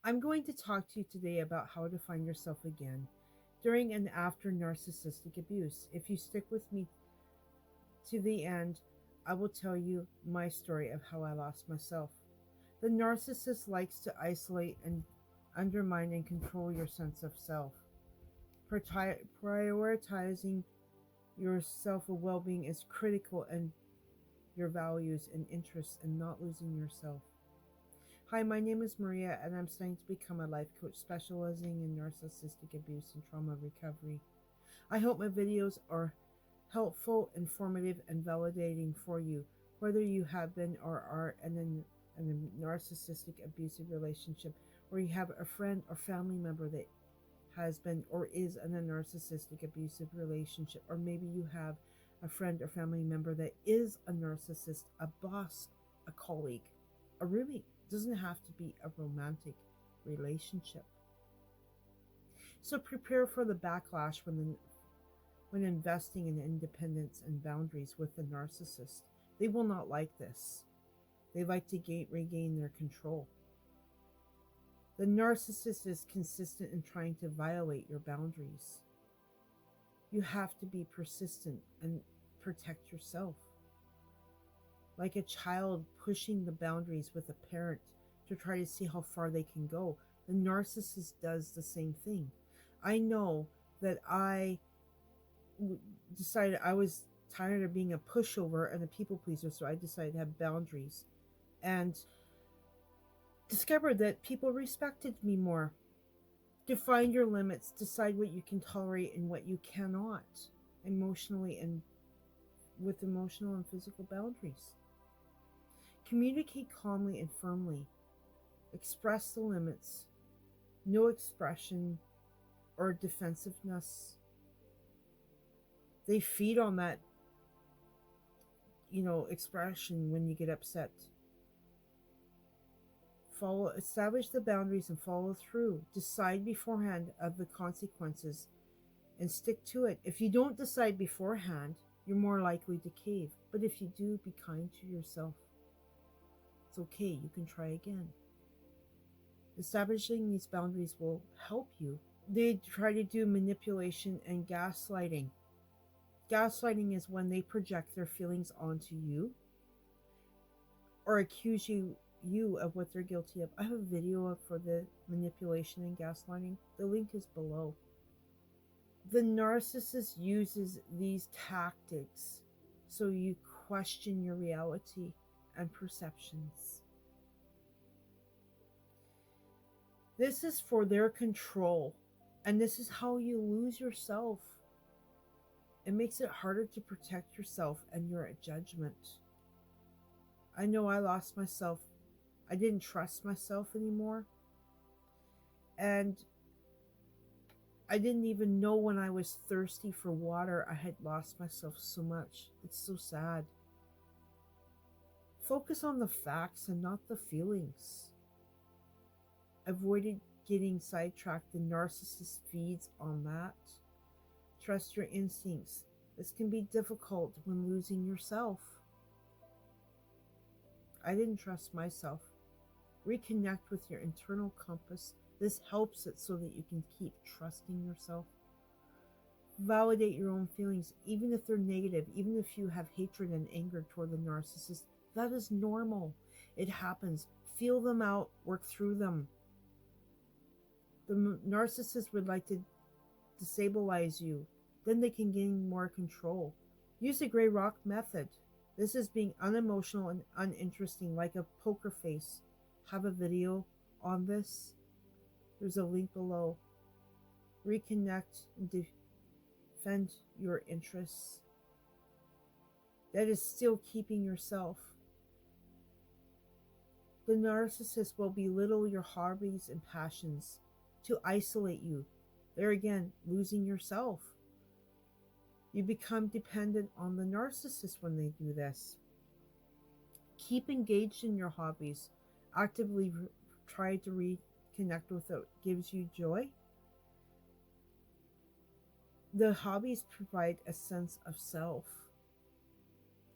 I'm going to talk to you today about how to find yourself again during and after narcissistic abuse. If you stick with me to the end, I will tell you my story of how I lost myself. The narcissist likes to isolate and undermine and control your sense of self. Prioritizing your self well being is critical and your values and interests and not losing yourself. Hi, my name is Maria, and I'm studying to become a life coach specializing in narcissistic abuse and trauma recovery. I hope my videos are helpful, informative, and validating for you, whether you have been or are in a narcissistic abusive relationship, or you have a friend or family member that has been or is in a narcissistic abusive relationship, or maybe you have a friend or family member that is a narcissist, a boss, a colleague, a roommate. It doesn't have to be a romantic relationship. So prepare for the backlash when investing in independence and boundaries with the narcissist. They will not like this. They like to regain their control. The narcissist is consistent in trying to violate your boundaries. You have to be persistent and protect yourself. Like a child pushing the boundaries with a parent to try to see how far they can go, the narcissist does the same thing. I know that decided I was tired of being a pushover and a people pleaser, so I decided to have boundaries and discovered that people respected me more. Define your limits, decide what you can tolerate and what you cannot, emotionally and with emotional and physical boundaries. Communicate calmly and firmly. Express the limits. No expression or defensiveness. They feed on that, expression when you get upset. Establish the boundaries and follow through. Decide beforehand of the consequences and stick to it. If you don't decide beforehand, you're more likely to cave. But if you do, be kind to yourself. It's okay, you can try again. Establishing these boundaries will help you. They try to do manipulation and gaslighting. Gaslighting is when they project their feelings onto you or accuse you of what they're guilty of. I have a video for the manipulation and gaslighting. The link is below. The narcissist uses these tactics so you question your reality and perceptions. This is for their control, and this is how you lose yourself. It makes it harder to protect yourself and your judgment. I know I lost myself. I didn't trust myself anymore. And I didn't even know when I was thirsty for water, I had lost myself so much. It's so sad. Focus on the facts and not the feelings. Avoid getting sidetracked. The narcissist feeds on that. Trust your instincts. This can be difficult when losing yourself. I didn't trust myself. Reconnect with your internal compass. This helps it so that you can keep trusting yourself. Validate your own feelings, even if they're negative, even if you have hatred and anger toward the narcissist. That is normal. It happens. Feel them out, work through them. The narcissist would like to destabilize you. Then they can gain more control. Use the gray rock method. This is being unemotional and uninteresting, like a poker face. Have a video on this. There's a link below. Reconnect and defend your interests. That is still keeping yourself. The narcissist will belittle your hobbies and passions to isolate you. There again, losing yourself. You become dependent on the narcissist when they do this. Keep engaged in your hobbies. Actively try to reconnect with what gives you joy. The hobbies provide a sense of self.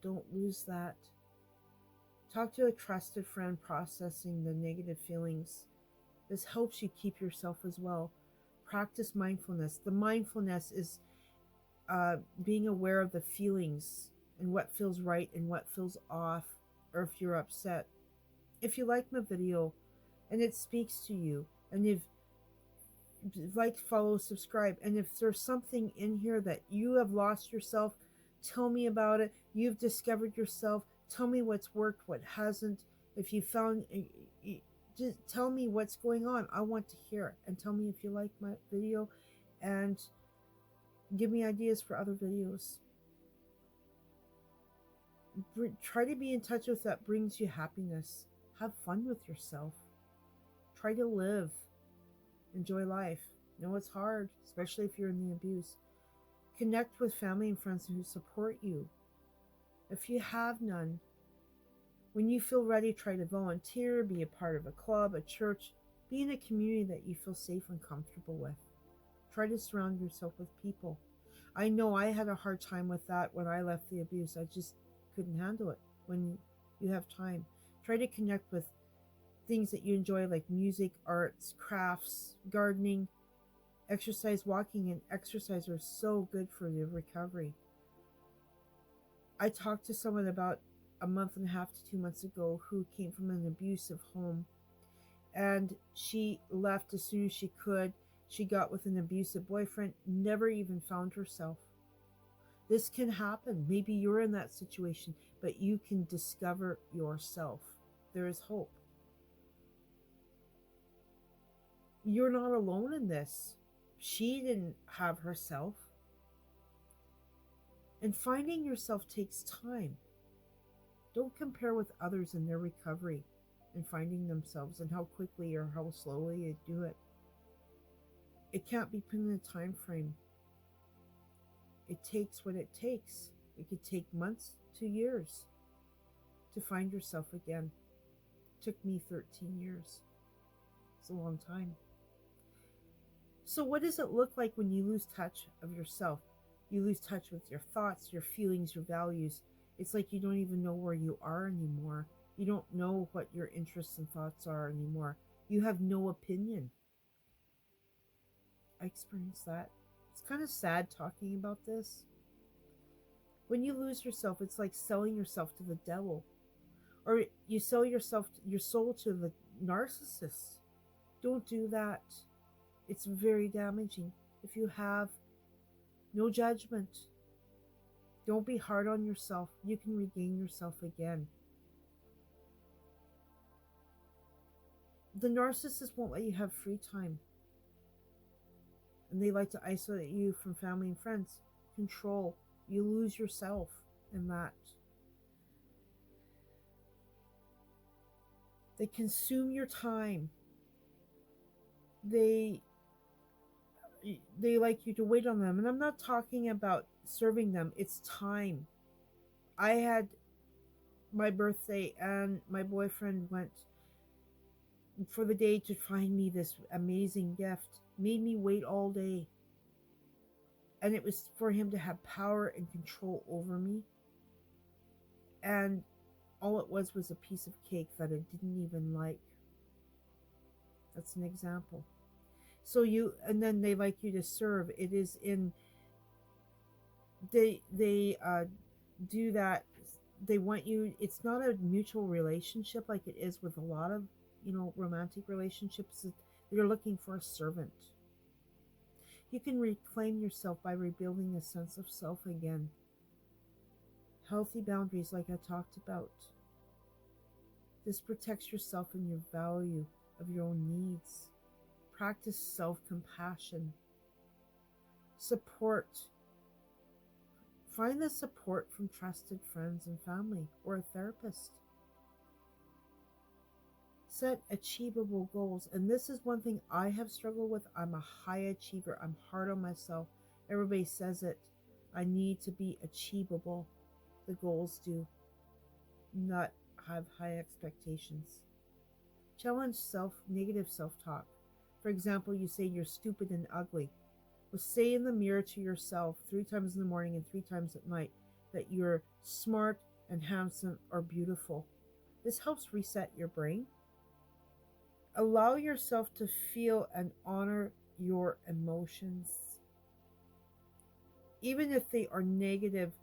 Don't lose that. Talk to a trusted friend processing the negative feelings. This helps you keep yourself as well. Practice mindfulness. The mindfulness is being aware of the feelings and what feels right and what feels off, or if you're upset. If you like my video and it speaks to you, and if like, follow, subscribe, and if there's something in here that you have lost yourself, tell me about it. You've discovered yourself. Tell me what's worked, what hasn't. If you found, just tell me what's going on. I want to hear it. And tell me if you like my video, and give me ideas for other videos. Try to be in touch with that brings you happiness. Have fun with yourself. Try to live. Enjoy life. No, it's hard, especially if you're in the abuse. Connect with family and friends who support you. If you have none, when you feel ready, try to volunteer, be a part of a club, a church, be in a community that you feel safe and comfortable with. Try to surround yourself with people. I know I had a hard time with that when I left the abuse. I just couldn't handle it. When you have time, try to connect with things that you enjoy, like music, arts, crafts, gardening, exercise. Walking and exercise are so good for your recovery. I talked to someone about a month and a half to 2 months ago who came from an abusive home, and she left as soon as she could. She got with an abusive boyfriend, never even found herself. This can happen. Maybe you're in that situation, but you can discover yourself. There is hope. You're not alone in this. She didn't have herself. And finding yourself takes time. Don't compare with others in their recovery and finding themselves and how quickly or how slowly they do it. It can't be put in a time frame. It takes what it takes. It could take months to years to find yourself again. It took me 13 years. It's a long time. So what does it look like when you lose touch of yourself? You lose touch with your thoughts, your feelings, your values. It's like you don't even know where you are anymore. You don't know what your interests and thoughts are anymore. You have no opinion. I experienced that. It's kind of sad talking about this. When you lose yourself, it's like selling yourself to the devil. Or you sell yourself, your soul, to the narcissist. Don't do that. It's very damaging. If you have no judgment, don't be hard on yourself. You can regain yourself again. The narcissist won't let you have free time. And they like to isolate you from family and friends. Control. You lose yourself in that. They consume your time. They like you to wait on them. And I'm not talking about serving them. It's time. I had my birthday and my boyfriend went for the day to find me this amazing gift. Made me wait all day. And it was for him to have power and control over me. And all it was a piece of cake that I didn't even like. That's an example. So and then they like you to serve. It is in, they do that. They want you, it's not a mutual relationship like it is with a lot of, romantic relationships. They're looking for a servant. You can reclaim yourself by rebuilding a sense of self again. Healthy boundaries, like I talked about. This protects yourself and your value of your own needs. Practice self-compassion. Support. Find the support from trusted friends and family or a therapist. Set achievable goals. And this is one thing I have struggled with. I'm a high achiever. I'm hard on myself. Everybody says it. I need to be achievable. The goals do not have high expectations. Challenge negative self-talk. For example, you say you're stupid and ugly. Well, say in the mirror to yourself 3 times in the morning and 3 times at night that you're smart and handsome or beautiful. This helps reset your brain. Allow yourself to feel and honor your emotions. Even if they are negative,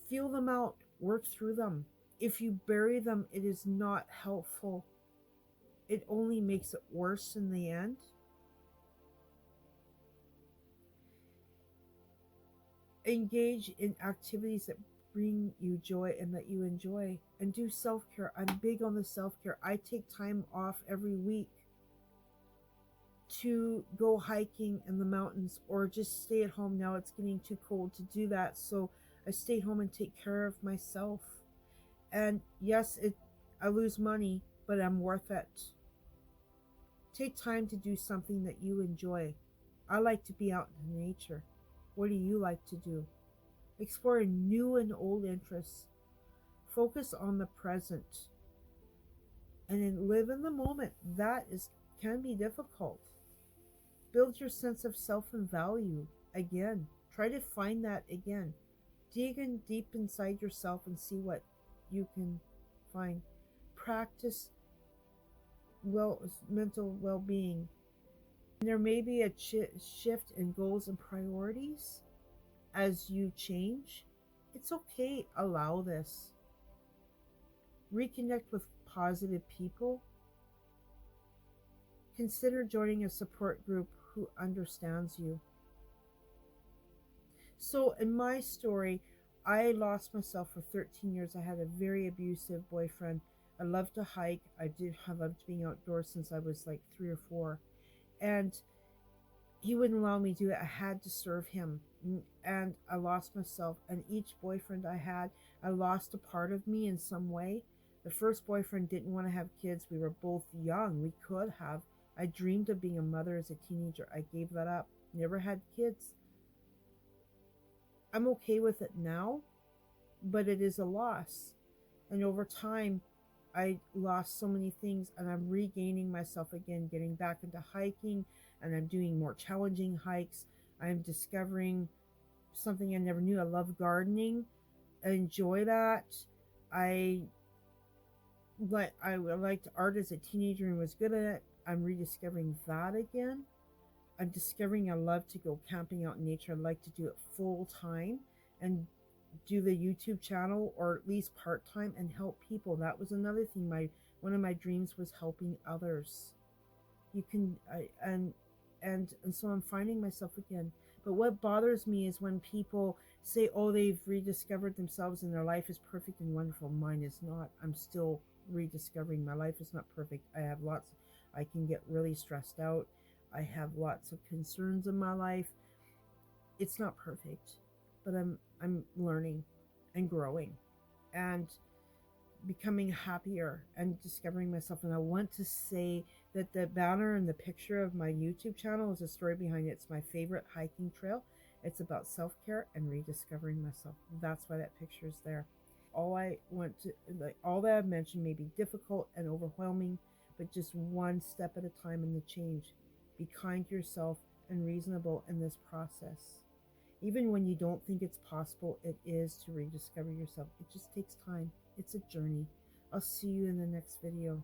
feel them out, work through them. If you bury them, it is not helpful. It only makes it worse in the end. Engage in activities that bring you joy and that you enjoy, and do self-care. I'm big on the self-care. I take time off every week to go hiking in the mountains or just stay at home. Now it's getting too cold to do that, so I stay home and take care of myself. And yes, it I lose money, but I'm worth it. Take time to do something that you enjoy. I like to be out in nature. What do you like to do? Explore new and old interests. Focus on the present and then live in the moment. That is can be difficult. Build your sense of self and value again. Try to find that again. Dig in deep inside yourself and see what you can find. Practice mental well-being. There may be a shift in goals and priorities as you change. It's okay. Allow this. Reconnect with positive people. Consider joining a support group who understands you. So, in my story, I lost myself for 13 years. I had a very abusive boyfriend. I loved to hike. I loved being outdoors since I was like 3 or 4. And he wouldn't allow me to do it. I had to serve him. And I lost myself. And each boyfriend I had, I lost a part of me in some way. The first boyfriend didn't want to have kids. We were both young. We could have. I dreamed of being a mother as a teenager. I gave that up. Never had kids. I'm okay with it now, but it is a loss. And over time, I lost so many things, and I'm regaining myself again, getting back into hiking, and I'm doing more challenging hikes. I'm discovering something I never knew. I love gardening. I enjoy that. I I liked art as a teenager and was good at it. I'm rediscovering that again. I'm discovering I love to go camping out in nature. I like to do it full time and do the YouTube channel, or at least part time, and help people. That was another thing. One of my dreams was helping others. You can I and so I'm finding myself again. But what bothers me is when people say, "Oh, they've rediscovered themselves and their life is perfect and wonderful." Mine is not. I'm still rediscovering. My life is not perfect. I have lots. I can get really stressed out. I have lots of concerns in my life. It's not perfect, but I'm learning and growing and becoming happier and discovering myself. And I want to say that the banner and the picture of my YouTube channel is a story behind it. It's my favorite hiking trail. It's about self-care and rediscovering myself. That's why that picture is there. All that I've mentioned may be difficult and overwhelming, but just one step at a time in the change. Be kind to yourself and reasonable in this process. Even when you don't think it's possible, it is to rediscover yourself. It just takes time. It's a journey. I'll see you in the next video.